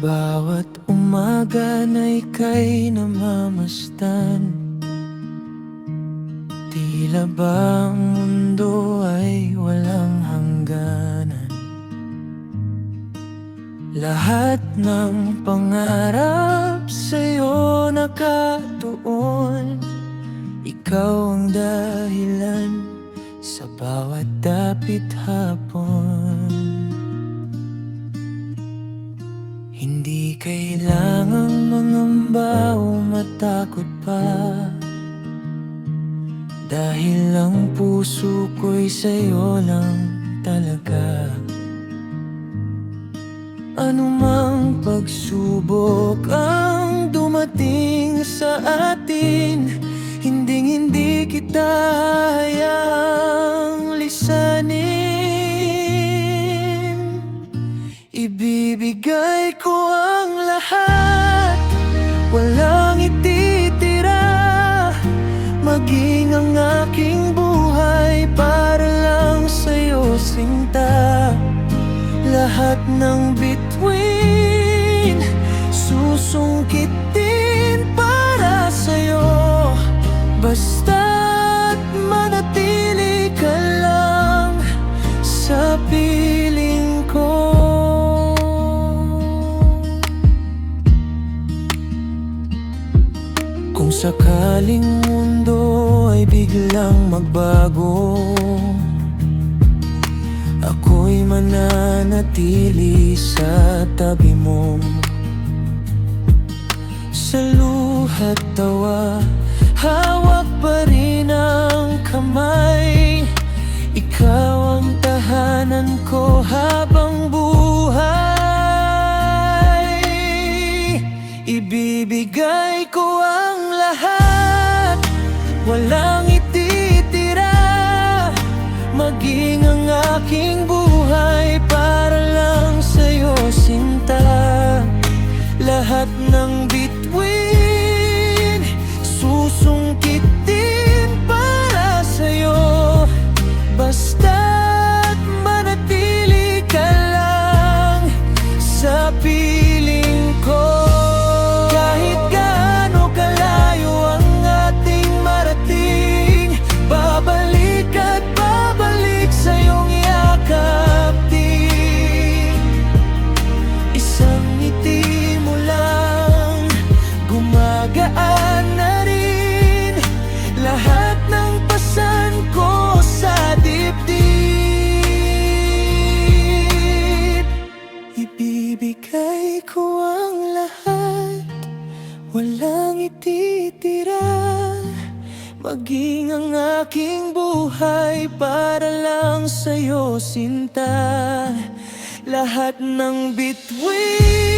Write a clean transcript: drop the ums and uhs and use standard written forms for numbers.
Bawat umaga na ika'y namamasdan. Tila ba ang mundo ay walang hangganan? Lahat ng pangarap sa'yo nakatuon. Ikaw ang dahilan sa bawat dapit hapon. Hindi kailangang mangamba o matakot pa, dahil ang puso ko'y sa'yo lang talaga. Anumang pagsubok ang dumating sa atin, hinding-hindi kita hayaang lisanin. Ibibigay ko ang lahat, walang ititira, maging ang aking buhay para lang sa'yo, sinta. Lahat ng bituin susungkitin para sa'yo, basta't manatili ka lang sa piling ko. Kung sakaling mundo ay biglang magbago, ako'y mananatili sa tabi mo. Sa luha't tawa, hawak pa rin ang kamay. Ikaw ang tahanan ko habang buhay. Ibibigay ko ang lahat, walang ititira, maging ang aking buhay para lang sa'yo, sinta. Lahat ng bituin susungkitin para sa'yo, basta't manatili ka lang sa piling ko. Kahit gaano kalayo ang ating marating, babalik at babalik sa iyong yakap, di isang ngiti mo lang, gumagaan na rin lahat ng pasan ko sa dibdib. Ibibigay ko ang lahat, walang ititira, maging ang aking buhay para lang sa'yo, sinta. Lahat ng bituin